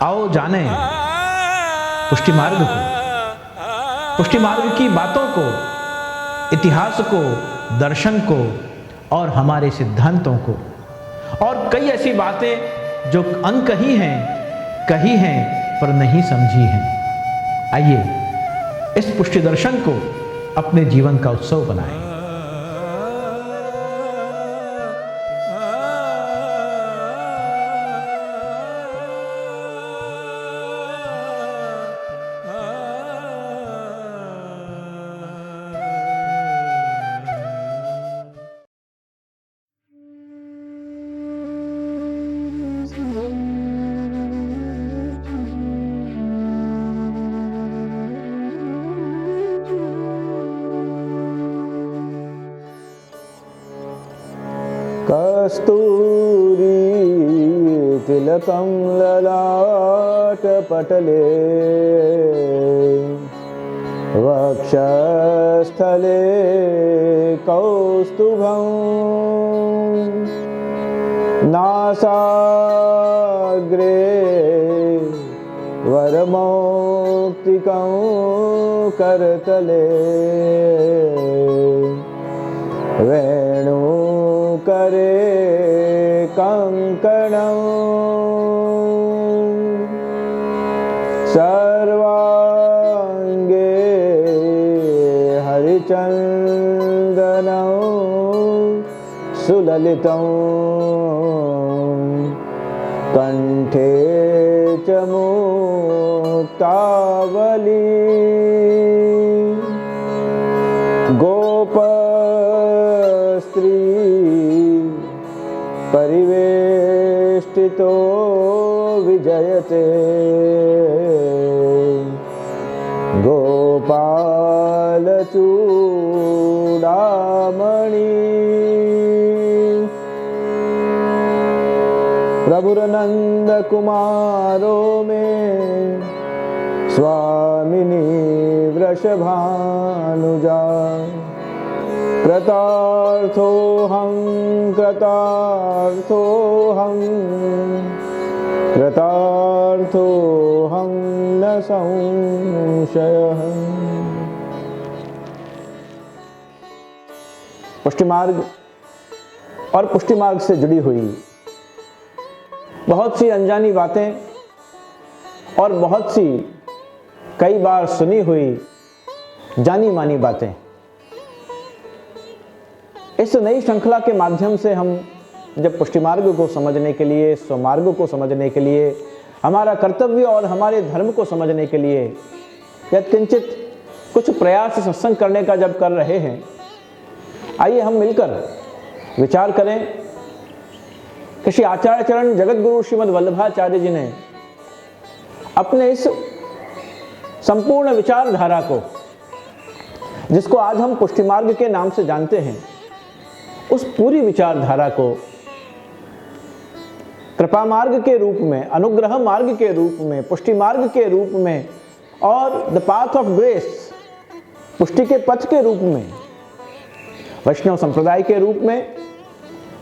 आओ जाने पुष्टि मार्ग को, पुष्टि मार्ग की बातों को, इतिहास को, दर्शन को और हमारे सिद्धांतों को, और कई ऐसी बातें जो अनकही हैं, कही हैं पर नहीं समझी हैं। आइए इस पुष्टि दर्शन को अपने जीवन का उत्सव बनाएं। कस्तूरी तिलकं ललाटपटले वक्षस्थले कौस्तुभं नासाग्रे वरमौक्तिकं करतले वेणुकरे कंकणं सर्वांगे हरिचंदनं सुललितं कंठे च मुक्तावली गोपस्त्री परिवेष्टितो विजयते गोपालचूडामणि प्रभुरनंद कुमारो में स्वामिनी वृषभानुजा कृतार्थोऽहं कृतार्थोऽहं कृतार्थोऽहं न संशयः। पुष्टि मार्ग और पुष्टि मार्ग से जुड़ी हुई बहुत सी अनजानी बातें और बहुत सी कई बार सुनी हुई जानी मानी बातें, इस नई श्रृंखला के माध्यम से हम जब पुष्टि मार्ग को समझने के लिए, स्वमार्ग को समझने के लिए, हमारा कर्तव्य और हमारे धर्म को समझने के लिए यत्किंचित कुछ प्रयास सत्संग करने का जब कर रहे हैं, आइए हम मिलकर विचार करें कि श्री आचार्य चरण जगत गुरु श्रीमद् वल्लभाचार्य जी ने अपने इस संपूर्ण विचारधारा को, जिसको आज हम पुष्टि मार्ग के नाम से जानते हैं, उस पूरी विचारधारा को कृपा मार्ग के रूप में, अनुग्रह मार्ग के रूप में, पुष्टि मार्ग के रूप में और द पाथ ऑफ ग्रेस, पुष्टि के पथ के रूप में, वैष्णव संप्रदाय के रूप में,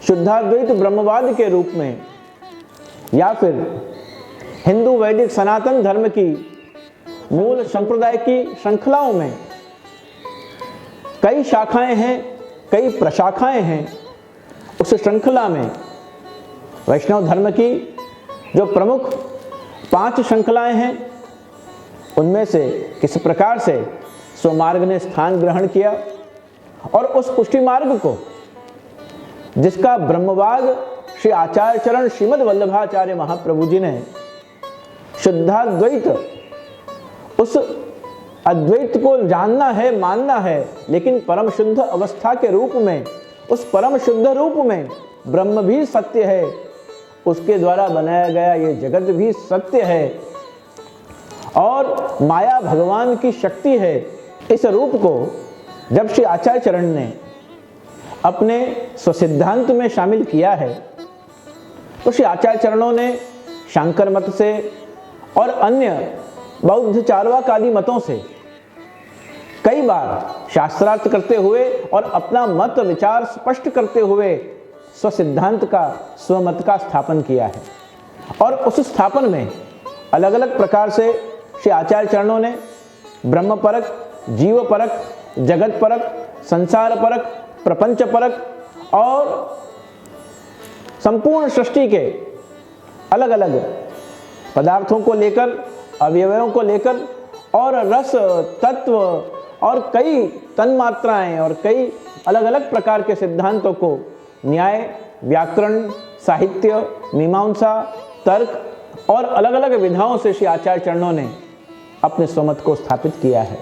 शुद्धाद्वैत ब्रह्मवाद के रूप में, या फिर हिंदू वैदिक सनातन धर्म की मूल संप्रदाय की श्रृंखलाओं में कई शाखाएं हैं, कई प्रशाखाएं हैं। उस श्रृंखला में वैष्णव धर्म की जो प्रमुख 5 श्रृंखलाएं हैं, उनमें से किस प्रकार से स्वमार्ग ने स्थान ग्रहण किया और उस पुष्टि मार्ग को, जिसका ब्रह्मवाद श्री आचार्य चरण श्रीमद् वल्लभाचार्य महाप्रभु जी ने शुद्धाद्वैत, उस अद्वैत को जानना है, मानना है, लेकिन परम शुद्ध अवस्था के रूप में, उस परम शुद्ध रूप में ब्रह्म भी सत्य है, उसके द्वारा बनाया गया ये जगत भी सत्य है और माया भगवान की शक्ति है। इस रूप को जब श्री आचार्य चरण ने अपने स्वसिद्धांत में शामिल किया है, तो श्री आचार्य चरणों ने शांकर मत से और अन्य बौद्ध चार्वाक आदि मतों से कई बार शास्त्रार्थ करते हुए और अपना मत विचार स्पष्ट करते हुए स्वसिद्धांत का, स्वमत का स्थापन किया है। और उस स्थापन में अलग अलग प्रकार से श्री आचार्य चरणों ने ब्रह्म परक, जीव परक, जगत परक, संसार परक, प्रपंच परक और संपूर्ण सृष्टि के अलग अलग पदार्थों को लेकर, अवयवों को लेकर और रस तत्व और कई तन्मात्राएं और कई अलग अलग प्रकार के सिद्धांतों को न्याय, व्याकरण, साहित्य, मीमांसा, तर्क और अलग अलग विधाओं से श्री आचार्य चरणों ने अपने स्वमत को स्थापित किया है।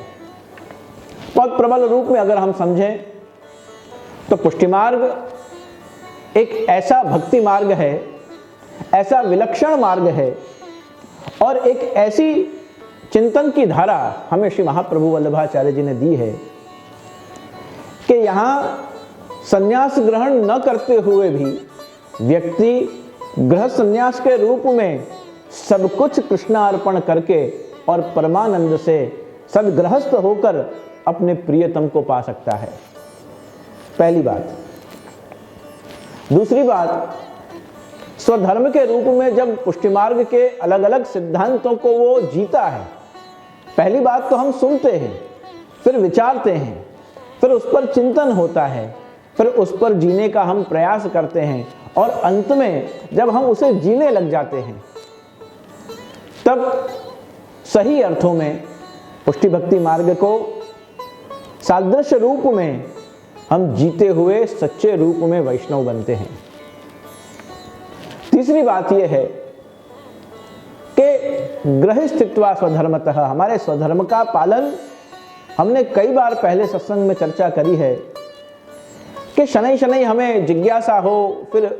बहुत प्रबल रूप में अगर हम समझें तो पुष्टि मार्ग एक ऐसा भक्ति मार्ग है, ऐसा विलक्षण मार्ग है और एक ऐसी चिंतन की धारा हमें श्री महाप्रभु वल्लभाचार्य जी ने दी है कि यहाँ संन्यास ग्रहण न करते हुए भी व्यक्ति गृह संन्यास के रूप में सब कुछ कृष्णार्पण करके और परमानंद से सदगृहस्थ होकर अपने प्रियतम को पा सकता है। पहली बात। दूसरी बात, स्वधर्म के रूप में जब पुष्टि मार्ग के अलग अलग सिद्धांतों को वो जीता है, पहली बात तो हम सुनते हैं, फिर विचारते हैं, फिर उस पर चिंतन होता है, फिर उस पर जीने का हम प्रयास करते हैं और अंत में जब हम उसे जीने लग जाते हैं तब सही अर्थों में पुष्टि भक्ति मार्ग को सादृश्य रूप में हम जीते हुए सच्चे रूप में वैष्णव बनते हैं। तीसरी बात यह है कि गृह स्थित्वा स्वधर्मतः, हमारे स्वधर्म का पालन हमने कई बार पहले सत्संग में चर्चा करी है कि शनै शनै हमें जिज्ञासा हो, फिर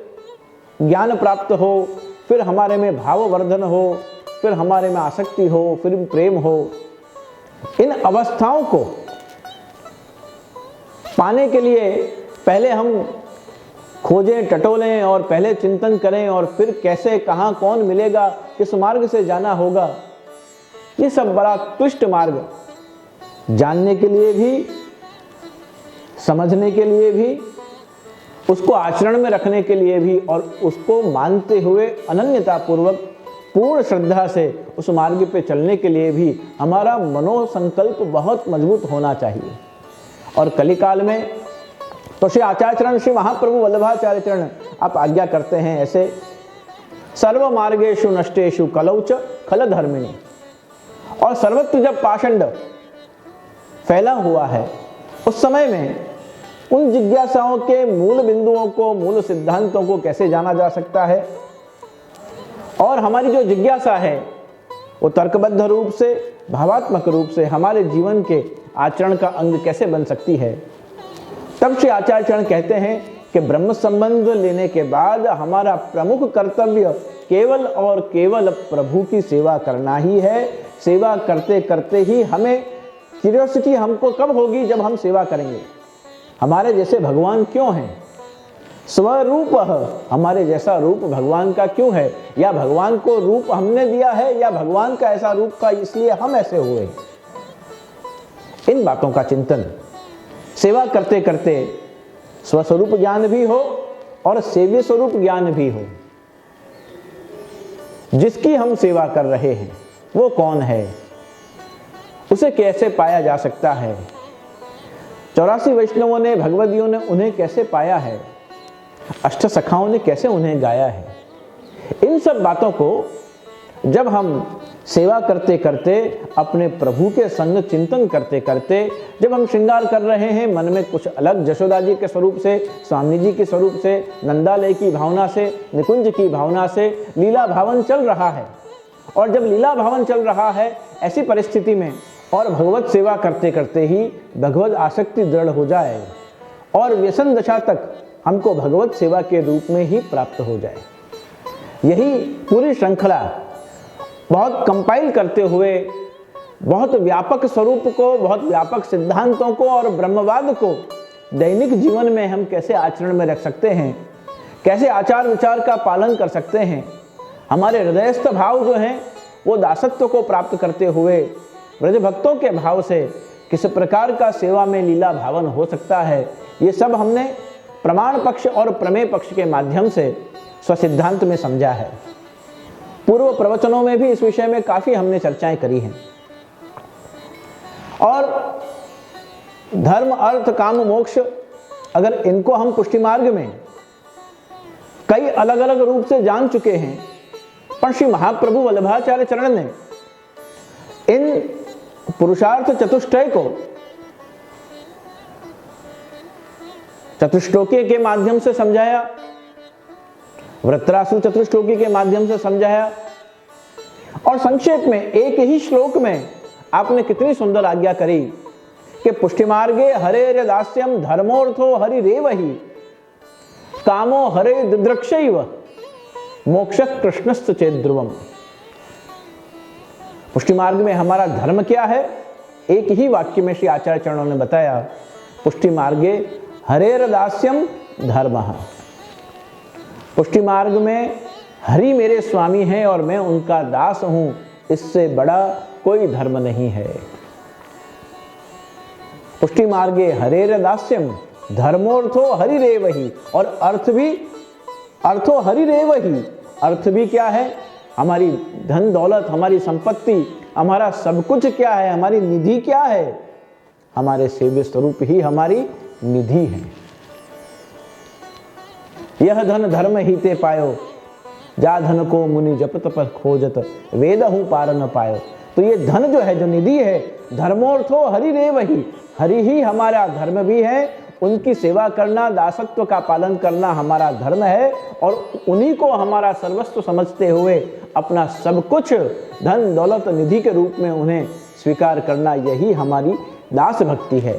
ज्ञान प्राप्त हो, फिर हमारे में भाववर्धन हो, फिर हमारे में आसक्ति हो, फिर प्रेम हो। इन अवस्थाओं को पाने के लिए पहले हम खोजें, टटोलें और पहले चिंतन करें और फिर कैसे, कहाँ, कौन मिलेगा, किस मार्ग से जाना होगा। ये सब बड़ा क्लिष्ट मार्ग, जानने के लिए भी, समझने के लिए भी, उसको आचरण में रखने के लिए भी और उसको मानते हुए अनन्यतापूर्वक पूर्ण श्रद्धा से उस मार्ग पे चलने के लिए भी हमारा मनोसंकल्प बहुत मजबूत होना चाहिए। और कलिकाल में तो श्री आचार्य चरण, श्री महाप्रभु वल्लभाचार्य चरण आप आज्ञा करते हैं ऐसे, सर्व मार्गेषु नष्टेषु कलौच खल धर्मिणी। और सर्वत्र जब पाषंड फैला हुआ है उस समय में उन जिज्ञासाओं के मूल बिंदुओं को, मूल सिद्धांतों को कैसे जाना जा सकता है और हमारी जो जिज्ञासा है वो तर्कबद्ध रूप से, भावात्मक रूप से हमारे जीवन के आचरण का अंग कैसे बन सकती है। तब श्री आचार्य चरण कहते हैं कि ब्रह्म संबंध लेने के बाद हमारा प्रमुख कर्तव्य केवल और केवल प्रभु की सेवा करना ही है। सेवा करते करते ही हमें क्यूरियोसिटी हमको कब होगी, जब हम सेवा करेंगे। हमारे जैसे भगवान क्यों हैं, स्वरूप हमारे जैसा रूप भगवान का क्यों है, या भगवान को रूप हमने दिया है, या भगवान का ऐसा रूप का इसलिए हम ऐसे हुए। इन बातों का चिंतन सेवा करते करते स्वस्वरूप ज्ञान भी हो और सेव्य स्वरूप ज्ञान भी हो। जिसकी हम सेवा कर रहे हैं वो कौन है, उसे कैसे पाया जा सकता है, 84 वैष्णवों ने, भगवदियों ने उन्हें कैसे पाया है, अष्ट सखाओं ने कैसे उन्हें गाया है। इन सब बातों को जब हम सेवा करते करते, अपने प्रभु के संग चिंतन करते करते, जब हम श्रृंगार कर रहे हैं मन में कुछ अलग, जशोदा जी के स्वरूप से, स्वामी जी के स्वरूप से, नंदालय की भावना से, निकुंज की भावना से लीला भावन चल रहा है। और जब लीला भावन चल रहा है ऐसी परिस्थिति में और भगवत सेवा करते करते ही भगवत आसक्ति दृढ़ हो जाए और व्यसन दशा तक हमको भगवत सेवा के रूप में ही प्राप्त हो जाए। यही पूरी श्रृंखला बहुत कंपाइल करते हुए बहुत व्यापक स्वरूप को, बहुत व्यापक सिद्धांतों को और ब्रह्मवाद को दैनिक जीवन में हम कैसे आचरण में रख सकते हैं, कैसे आचार विचार का पालन कर सकते हैं, हमारे हृदयस्थ भाव जो हैं वो दासत्व को प्राप्त करते हुए ब्रज भक्तों के भाव से किस प्रकार का सेवा में लीला भावन हो सकता है, ये सब हमने प्रमाण पक्ष और प्रमेय पक्ष के माध्यम से स्वसिद्धांत में समझा है। पूर्व प्रवचनों में भी इस विषय में काफी हमने चर्चाएं करी हैं। और धर्म, अर्थ, काम, मोक्ष, अगर इनको हम पुष्टि मार्ग में कई अलग अलग रूप से जान चुके हैं, पर श्री महाप्रभु वल्लभाचार्य चरण ने इन पुरुषार्थ चतुष्टय को चतुश्लोकी के माध्यम से समझाया, वृत्रासुर चतुश्लोकी के माध्यम से समझाया, और संक्षेप में एक ही श्लोक में आपने कितनी सुंदर आज्ञा करी कि पुष्टि मार्गे हरेर दास्यम धर्मोर्थो हरिरेवहि कामो हरे दिद्रक्षैव मोक्षः कृष्णश्च चेत् ध्रुवम्। पुष्टि मार्ग में हमारा धर्म क्या है? एक ही वाक्य में श्री आचार्य चरणों ने बताया, पुष्टि मार्गे हरेर दास्यम धर्मः। पुष्टि मार्ग में हरि मेरे स्वामी हैं और मैं उनका दास हूं, इससे बड़ा कोई धर्म नहीं है। पुष्टि मार्गे हरेर दास्यम धर्मोर्थो हरिरेवहि, और अर्थ भी अर्थो हरिरेवहि, अर्थ भी क्या है? हमारी धन दौलत, हमारी संपत्ति, हमारा सब कुछ क्या है? हमारी निधि क्या है? हमारे सेव्य स्वरूप ही हमारी निधि है। यह धन धर्म ही ते पायो, जा धन को मुनि जप तप खोजत, वेद हूं पार न पायो। तो ये धन जो है, जो निधि है, धर्मोर्थो हरिरेवहि, हरि ही हमारा धर्म भी है। उनकी सेवा करना, दासत्व का पालन करना हमारा धर्म है, और उन्हीं को हमारा सर्वस्व समझते हुए अपना सब कुछ धन दौलत निधि के रूप में उन्हें स्वीकार करना, यही हमारी दास भक्ति है।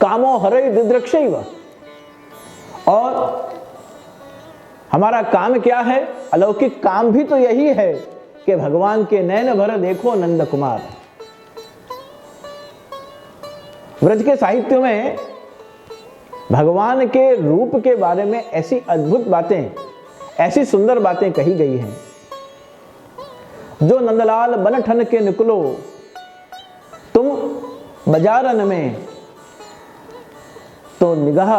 कामो हरे दिद्रक्षैव, और हमारा काम क्या है? अलौकिक काम भी तो यही है कि भगवान के नैन भर देखो नंद कुमार। ब्रज के साहित्य में भगवान के रूप के बारे में ऐसी अद्भुत बातें, ऐसी सुंदर बातें कही गई हैं। जो नंदलाल बन ठन के निकलो तुम बाजारन में, तो निगाह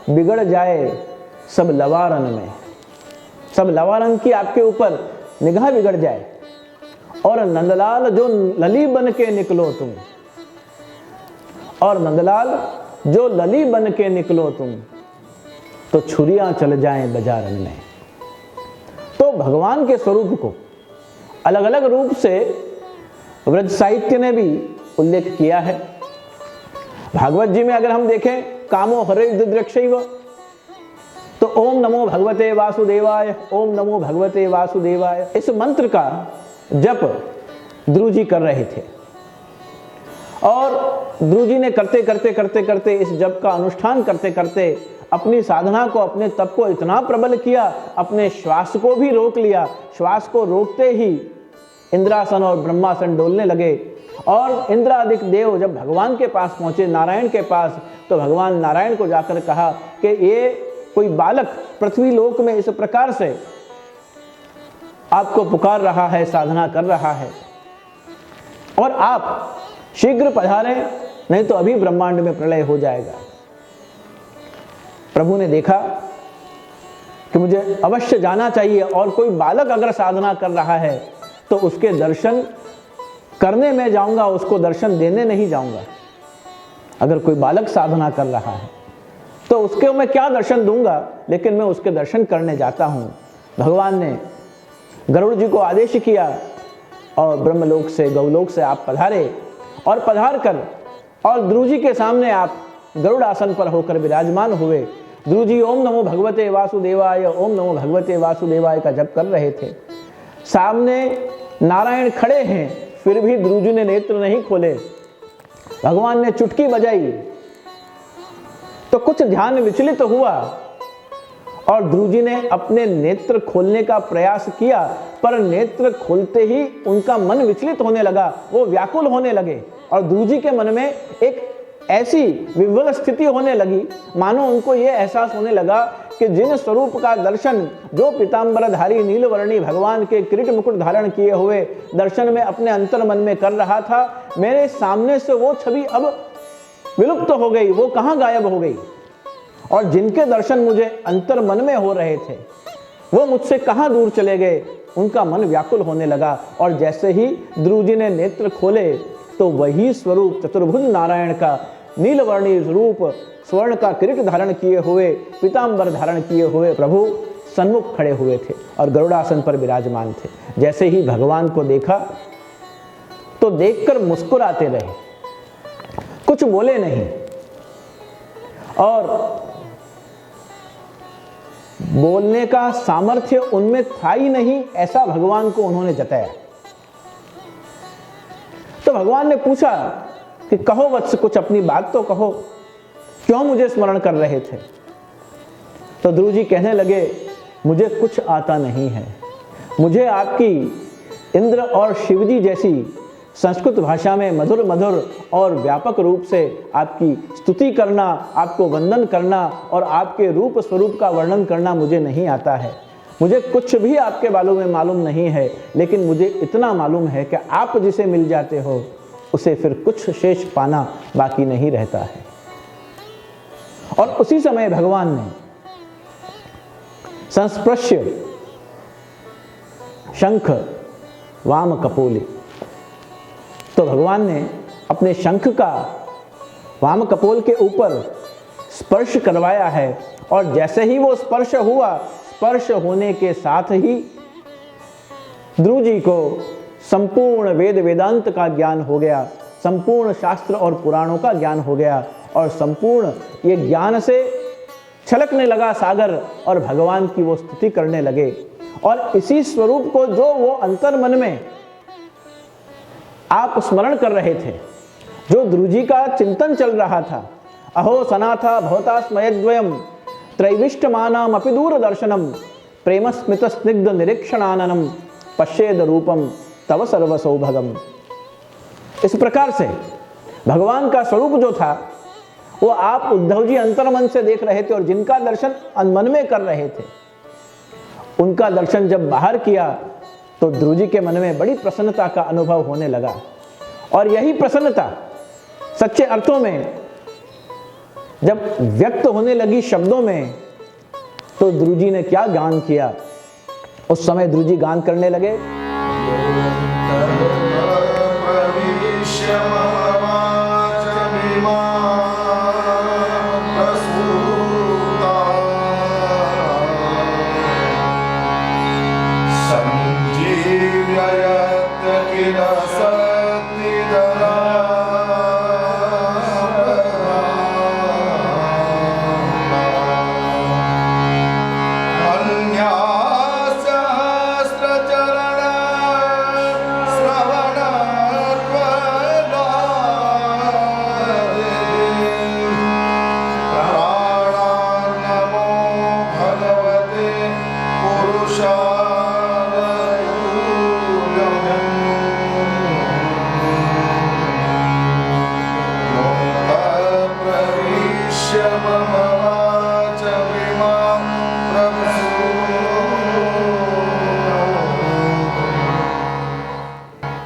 बिगड़ जाए सब लवारन में। सब लवारन की आपके ऊपर निगाह बिगड़ जाए। और नंदलाल जो लली बन के निकलो तुम, और नंदलाल जो लली बन के निकलो तुम, तो छुरियां चल जाएं बाजारन में। तो भगवान के स्वरूप को अलग अलग रूप से ब्रज साहित्य ने भी उल्लेख किया है। भागवत जी में अगर हम देखें, कामो हरे दिद्रक्षैव, तो ओम नमो भगवते वासुदेवाय, ओम नमो भगवते वासुदेवाय, इस मंत्र का जप ध्रुव जी कर रहे थे। और ध्रुव जी ने करते करते करते करते इस जप का अनुष्ठान करते करते अपनी साधना को, अपने तप को इतना प्रबल किया, अपने श्वास को भी रोक लिया। श्वास को रोकते ही इंद्रासन और ब्रह्मासन डोलने लगे। और इंद्रादिक देव जब भगवान के पास पहुंचे, नारायण के पास, तो भगवान नारायण को जाकर कहा कि ये कोई बालक पृथ्वी लोक में इस प्रकार से आपको पुकार रहा है, साधना कर रहा है, और आप शीघ्र पधारें, नहीं तो अभी ब्रह्मांड में प्रलय हो जाएगा। प्रभु ने देखा कि मुझे अवश्य जाना चाहिए, और कोई बालक अगर साधना कर रहा है तो उसके दर्शन करने में जाऊंगा, उसको दर्शन देने नहीं जाऊंगा। अगर कोई बालक साधना कर रहा है तो उसके मैं क्या दर्शन दूंगा, लेकिन मैं उसके दर्शन करने जाता हूं। भगवान ने गरुड़ जी को आदेश किया और ब्रह्मलोक से, गौलोक से आप पधारे, और पधार कर और ध्रुव जी के सामने आप गरुड़ आसन पर होकर विराजमान हुए। ध्रुव जी ओम नमो भगवते वासुदेवाय, ओम नमो भगवते वासुदेवाय का जप कर रहे थे। सामने नारायण खड़े हैं, फिर भी ध्रुव जी ने नेत्र नहीं खोले। भगवान ने चुटकी बजाई तो कुछ ध्यान विचलित हुआ, और ध्रुव जी ने अपने नेत्र खोलने का प्रयास किया, पर नेत्र खोलते ही उनका मन विचलित होने लगा, वो व्याकुल होने लगे। और ध्रुव जी के मन में एक ऐसी विह्वल स्थिति होने लगी, मानो उनको ये एहसास होने लगा कि जिन स्वरूप का दर्शन, जो पीतांबरधारी नीलवर्णी भगवान के किरीट मुकुट धारण किए हुए दर्शन में अपने अंतर मन में कर रहा था, मेरे सामने से वो छवि अब विलुप्त हो गई, वो कहाँ गायब हो गई। और जिनके दर्शन मुझे अंतर मन में हो रहे थे, वो मुझसे कहाँ दूर चले गए, उनका मन व्याकुल होने लगा। और जैसे ही ध्रुव जी ने नेत्र खोले तो वही स्वरूप चतुर्भुज नारायण का नीलवर्णी रूप स्वर्ण का किरीट धारण किए हुए, पीतांबर धारण किए हुए प्रभु सन्मुख खड़े हुए थे और गरुड़ासन पर विराजमान थे। जैसे ही भगवान को देखा तो देखकर मुस्कुराते रहे, कुछ बोले नहीं और बोलने का सामर्थ्य उनमें था ही नहीं, ऐसा भगवान को उन्होंने जताया। तो भगवान ने पूछा कि कहो वत्स, कुछ अपनी बात तो कहो, क्यों मुझे स्मरण कर रहे थे? तो ध्रुव जी कहने लगे, मुझे कुछ आता नहीं है, मुझे आपकी इंद्र और शिवजी जैसी संस्कृत भाषा में मधुर मधुर और व्यापक रूप से आपकी स्तुति करना, आपको वंदन करना और आपके रूप स्वरूप का वर्णन करना मुझे नहीं आता है। मुझे कुछ भी आपके बारे में मालूम नहीं है, लेकिन मुझे इतना मालूम है कि आप जिसे मिल जाते हो उसे फिर कुछ शेष पाना बाकी नहीं रहता है। और उसी समय भगवान ने संस्पृश्य शंख वाम कपोले, तो भगवान ने अपने शंख का वाम कपोल के ऊपर स्पर्श करवाया है और जैसे ही वो स्पर्श हुआ, स्पर्श होने के साथ ही ध्रुव जी को संपूर्ण वेद वेदांत का ज्ञान हो गया, संपूर्ण शास्त्र और पुराणों का ज्ञान हो गया और संपूर्ण ये ज्ञान से छलकने लगा सागर और भगवान की वो स्तुति करने लगे। और इसी स्वरूप को जो वो अंतर मन में आप स्मरण कर रहे थे, जो ध्रुव जी का चिंतन चल रहा था, अहो सनाथा भवता स्मयद्वयम त्रैविष्टमानाम अपि दूरदर्शनम प्रेम स्मित स्निग्ध निरीक्षणाननम पश्येद रूपम तव सर्व सौभगम। इस प्रकार से भगवान का स्वरूप जो था वो आप उद्धव जी अंतर्मन से देख रहे थे और जिनका दर्शन मन में कर रहे थे, उनका दर्शन जब बाहर किया तो ध्रुव जी के मन में बड़ी प्रसन्नता का अनुभव होने लगा। और यही प्रसन्नता सच्चे अर्थों में जब व्यक्त होने लगी शब्दों में, तो ध्रुव जी ने क्या गान किया। उस समय ध्रुव जी गान करने लगे,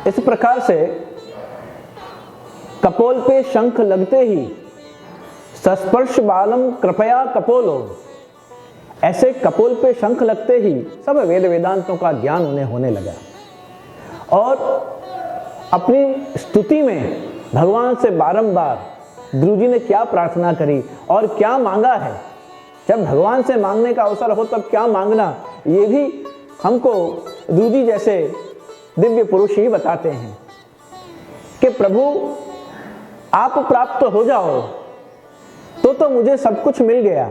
इस प्रकार से कपोल पे शंख लगते ही सस्पर्श बालम कृपया कपोलो, ऐसे कपोल पे शंख लगते ही सब वेद वेदांतों का ज्ञान उन्हें होने लगा। और अपनी स्तुति में भगवान से बारंबार ध्रुव जी ने क्या प्रार्थना करी और क्या मांगा है। जब भगवान से मांगने का अवसर हो तब क्या मांगना, ये भी हमको ध्रुव जी जैसे दिव्य पुरुष ही बताते हैं कि प्रभु आप प्राप्त हो जाओ तो मुझे सब कुछ मिल गया,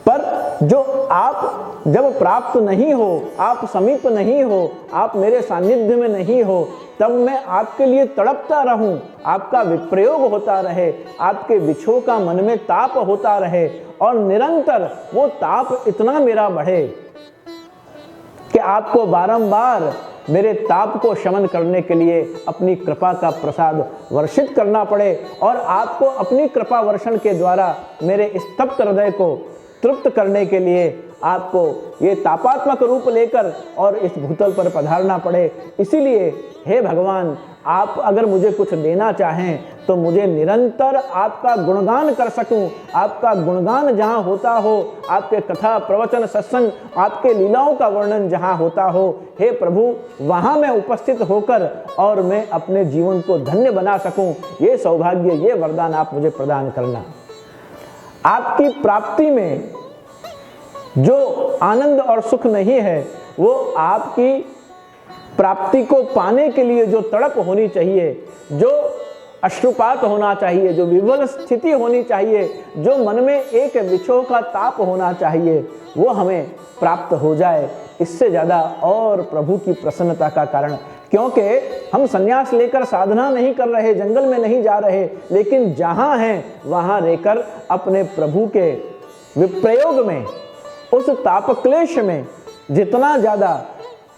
पर जो आप जब प्राप्त नहीं हो, आप समीप नहीं हो, आप मेरे सानिध्य में नहीं हो, तब मैं आपके लिए तड़पता रहूं, आपका विप्रयोग होता रहे, आपके विछोह का मन में ताप होता रहे और निरंतर वो ताप इतना मेरा बढ़े कि आपको बारंबार मेरे ताप को शमन करने के लिए अपनी कृपा का प्रसाद वर्षित करना पड़े और आपको अपनी कृपा वर्षण के द्वारा मेरे स्तप्त हृदय को तृप्त करने के लिए आपको ये तापात्मक रूप लेकर और इस भूतल पर पधारना पड़े। इसीलिए हे भगवान, आप अगर मुझे कुछ देना चाहें तो मुझे निरंतर आपका गुणगान कर सकूं, आपका गुणगान जहां होता हो, आपके कथा प्रवचन सत्संग, आपके लीलाओं का वर्णन जहां होता हो, हे प्रभु वहां मैं उपस्थित होकर और मैं अपने जीवन को धन्य बना सकूं, ये सौभाग्य, ये वरदान आप मुझे प्रदान करना। आपकी प्राप्ति में जो आनंद और सुख नहीं है, वो आपकी प्राप्ति को पाने के लिए जो तड़प होनी चाहिए, जो अश्रुपात होना चाहिए, जो विवल स्थिति होनी चाहिए, जो मन में एक विक्षोभ का ताप होना चाहिए, वो हमें प्राप्त हो जाए। इससे ज़्यादा और प्रभु की प्रसन्नता का कारण, क्योंकि हम संन्यास लेकर साधना नहीं कर रहे, जंगल में नहीं जा रहे, लेकिन जहाँ हैं वहाँ रहकर अपने प्रभु के विप्रयोग में, उस तापक्लेश में जितना ज़्यादा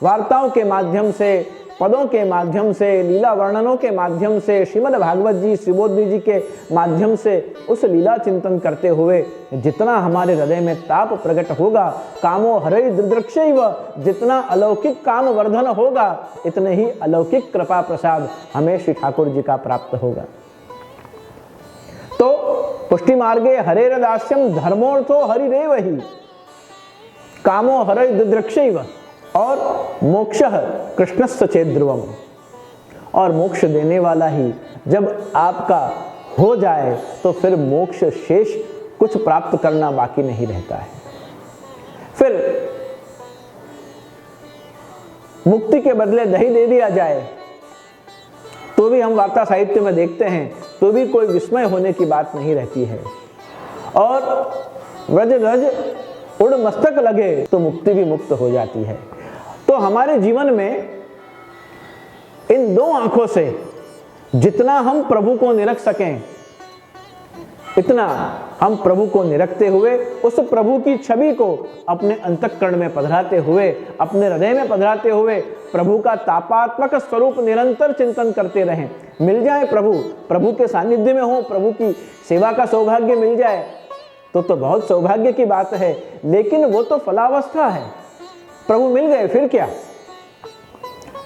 वार्ताओं के माध्यम से, पदों के माध्यम से, लीला वर्णनों के माध्यम से, श्रीमद् भागवत जी, श्रीबोधि जी के माध्यम से उस लीला चिंतन करते हुए जितना हमारे हृदय में ताप प्रकट होगा, कामो हरई दृदृक्षैव, जितना अलौकिक काम वर्धन होगा, इतने ही अलौकिक कृपा प्रसाद हमें श्री ठाकुर जी का प्राप्त होगा। तो पुष्टि मार्गे हरेरदास्यम धर्मोर्थो हरिरेव ही, कामो हरई दृदृक्षैव, और मोक्षः कृष्णस्य चेत् ध्रुवम्, और मोक्ष देने वाला ही जब आपका हो जाए तो फिर मोक्ष शेष कुछ प्राप्त करना बाकी नहीं रहता है। फिर मुक्ति के बदले दही दे दिया जाए तो भी हम वार्ता साहित्य में देखते हैं, तो भी कोई विस्मय होने की बात नहीं रहती है। और व्रज रज उड़ मस्तक लगे तो मुक्ति भी मुक्त हो जाती है। तो हमारे जीवन में इन दो आंखों से जितना हम प्रभु को निरख सकें, इतना हम प्रभु को निरखते हुए उस प्रभु की छवि को अपने अंतःकरण में पधराते हुए, अपने हृदय में पधराते हुए प्रभु का तापात्मक स्वरूप निरंतर चिंतन करते रहें। मिल जाए प्रभु, प्रभु के सानिध्य में हो, प्रभु की सेवा का सौभाग्य मिल जाए तो बहुत सौभाग्य की बात है। लेकिन वो तो फलावस्था है, प्रभु मिल गए फिर क्या।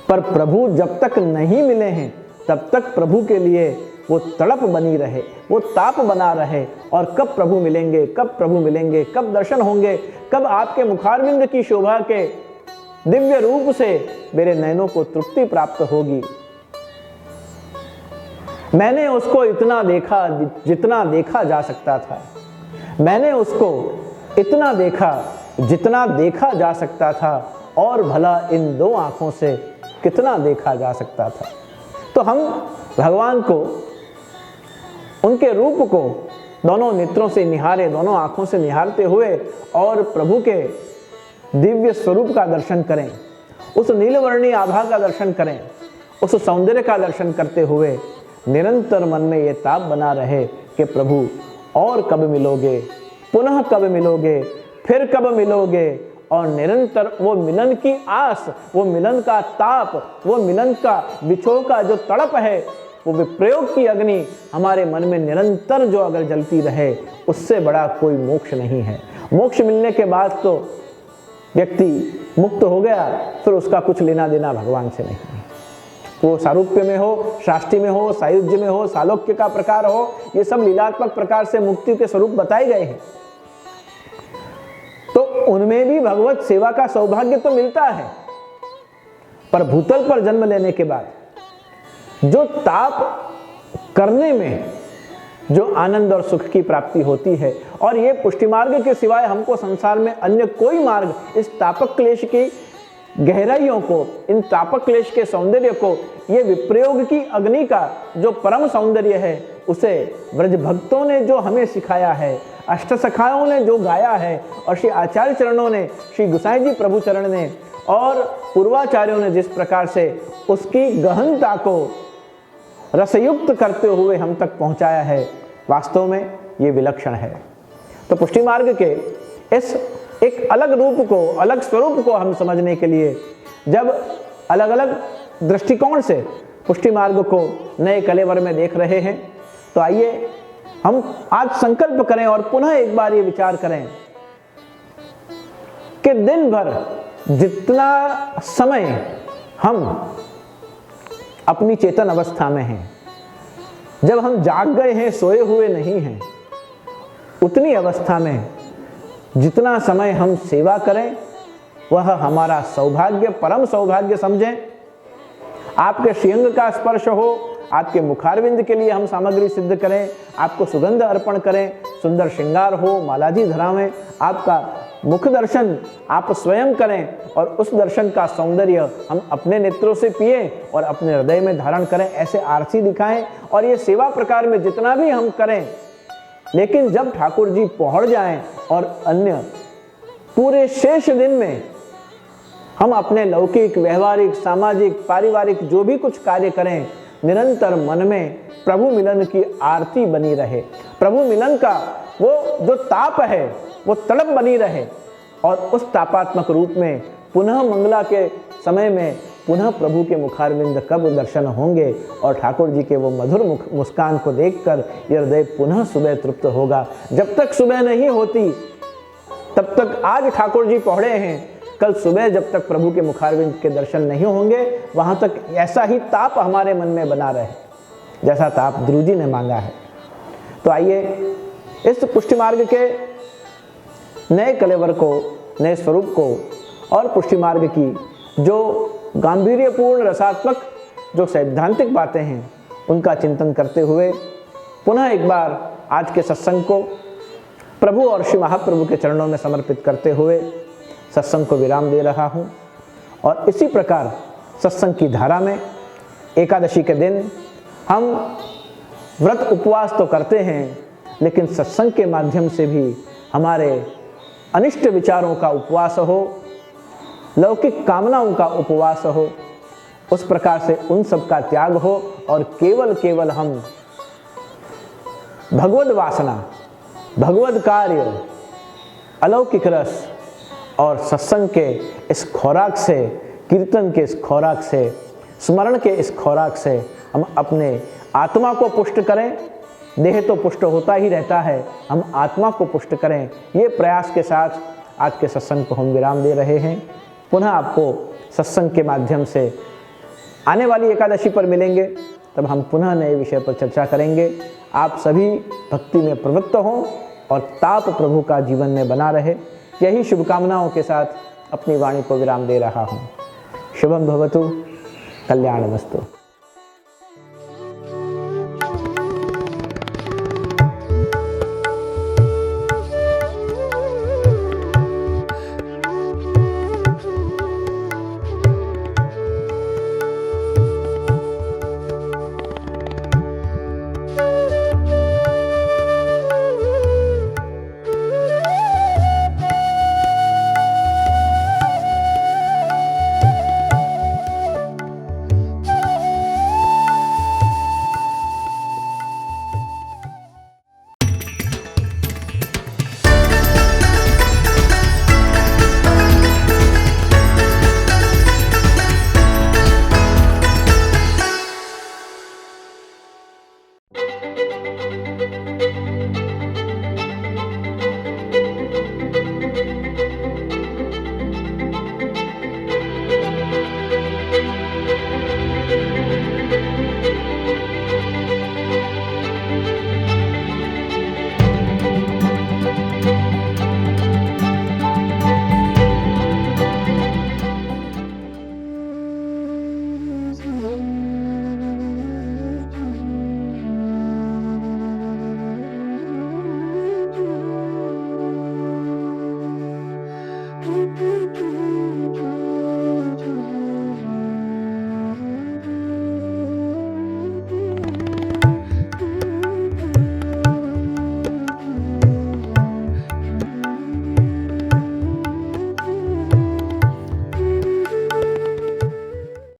पर प्रभु जब तक नहीं मिले हैं तब तक प्रभु के लिए वो तड़प बनी रहे, वो ताप बना रहे। और कब प्रभु मिलेंगे, कब प्रभु मिलेंगे, कब दर्शन होंगे, कब आपके मुखारविंद की शोभा के दिव्य रूप से मेरे नयनों को तृप्ति प्राप्त होगी। मैंने उसको इतना देखा जितना देखा जा सकता था, मैंने उसको इतना देखा जितना देखा जा सकता था, और भला इन दो आंखों से कितना देखा जा सकता था। तो हम भगवान को, उनके रूप को दोनों नेत्रों से निहारे, दोनों आंखों से निहारते हुए और प्रभु के दिव्य स्वरूप का दर्शन करें, उस नीलवर्णी आभा का दर्शन करें, उस सौंदर्य का दर्शन करते हुए निरंतर मन में ये ताप बना रहे कि प्रभु और कब मिलोगे, पुनः कब मिलोगे, फिर कब मिलोगे। और निरंतर वो मिलन की आस, वो मिलन का ताप, वो मिलन का विछोह का जो तड़प है, वो विप्रयोग की अग्नि हमारे मन में निरंतर जो अगर जलती रहे, उससे बड़ा कोई मोक्ष नहीं है। मोक्ष मिलने के बाद तो व्यक्ति मुक्त हो गया, फिर उसका कुछ लेना देना भगवान से नहीं है। वो सारूप्य में हो, शाष्टी में हो, सायुज्य में हो, सालोक्य का प्रकार हो, ये सब लीलात्मक प्रकार से मुक्ति के स्वरूप बताए गए हैं। तो उनमें भी भगवत सेवा का सौभाग्य तो मिलता है, पर भूतल पर जन्म लेने के बाद जो ताप करने में जो आनंद और सुख की प्राप्ति होती है, और ये पुष्टि मार्ग के सिवाय हमको संसार में अन्य कोई मार्ग इस तापक क्लेश की गहराइयों को, इन तापक क्लेश के सौंदर्य को, ये विप्रयोग की अग्नि का जो परम सौंदर्य है, उसे ब्रज भक्तों ने जो हमें सिखाया है, अष्टसखाओं ने जो गाया है, और श्री आचार्य चरणों ने, श्री गुसाई जी प्रभु चरण ने और पूर्वाचार्यों ने जिस प्रकार से उसकी गहनता को रसयुक्त करते हुए हम तक पहुंचाया है, वास्तव में ये विलक्षण है। तो पुष्टि मार्ग के इस एक अलग रूप को, अलग स्वरूप को हम समझने के लिए जब अलग अलग दृष्टिकोण से पुष्टि मार्ग को नए कलेवर में देख रहे हैं, तो आइए हम आज संकल्प करें और पुनः एक बार ये विचार करें कि दिन भर जितना समय हम अपनी चेतन अवस्था में हैं, जब हम जाग गए हैं, सोए हुए नहीं हैं, उतनी अवस्था में जितना समय हम सेवा करें वह हमारा सौभाग्य, परम सौभाग्य समझें। आपके श्रीअंग का स्पर्श हो, आपके मुखारविंद के लिए हम सामग्री सिद्ध करें, आपको सुगंध अर्पण करें, सुंदर श्रृंगार हो, मालाजी धरावें, आपका मुख दर्शन आप स्वयं करें और उस दर्शन का सौंदर्य हम अपने नेत्रों से पिए और अपने हृदय में धारण करें, ऐसे आरती दिखाएं। और ये सेवा प्रकार में जितना भी हम करें, लेकिन जब ठाकुर जी पहुंच जाएं और अन्य पूरे शेष दिन में हम अपने लौकिक, व्यवहारिक, सामाजिक, पारिवारिक जो भी कुछ कार्य करें, निरंतर मन में प्रभु मिलन की आरती बनी रहे, प्रभु मिलन का वो जो ताप है वो तड़प बनी रहे और उस तापात्मक रूप में पुनः मंगला के समय में पुनः प्रभु के मुखारविंद कब दर्शन होंगे और ठाकुर जी के वो मधुर मुस्कान को देखकर ये हृदय पुनः सुबह तृप्त होगा। जब तक सुबह नहीं होती तब तक आज ठाकुर जी पहुँचे हैं, कल सुबह जब तक प्रभु के मुखारविंद के दर्शन नहीं होंगे वहाँ तक ऐसा ही ताप हमारे मन में बना रहे जैसा ताप ध्रुव जी ने मांगा है। तो आइए इस पुष्टि मार्ग के नए कलेवर को, नए स्वरूप को और पुष्टि मार्ग की जो गांधीर्यपूर्ण रसात्मक जो सैद्धांतिक बातें हैं उनका चिंतन करते हुए पुनः एक बार आज के सत्संग को प्रभु और श्री महाप्रभु के चरणों में समर्पित करते हुए सत्संग को विराम दे रहा हूँ। और इसी प्रकार सत्संग की धारा में एकादशी के दिन हम व्रत उपवास तो करते हैं, लेकिन सत्संग के माध्यम से भी हमारे अनिष्ट विचारों का उपवास हो, लौकिक कामनाओं का उपवास हो, उस प्रकार से उन सब का त्याग हो और केवल हम भगवद वासना, भगवद कार्य, अलौकिक रस और सत्संग के इस खोराक से, कीर्तन के इस खोराक से, स्मरण के इस खोराक से हम अपने आत्मा को पुष्ट करें। देह तो पुष्ट होता ही रहता है, हम आत्मा को पुष्ट करें। ये प्रयास के साथ आज के सत्संग को हम विराम दे रहे हैं। पुनः आपको सत्संग के माध्यम से आने वाली एकादशी पर मिलेंगे, तब हम पुनः नए विषय पर चर्चा करेंगे। आप सभी भक्ति में प्रवृत्त हों और ताप प्रभु का जीवन में बना रहे, यही शुभकामनाओं के साथ अपनी वाणी को विराम दे रहा हूँ। शुभम भवतु, कल्याणमस्तु।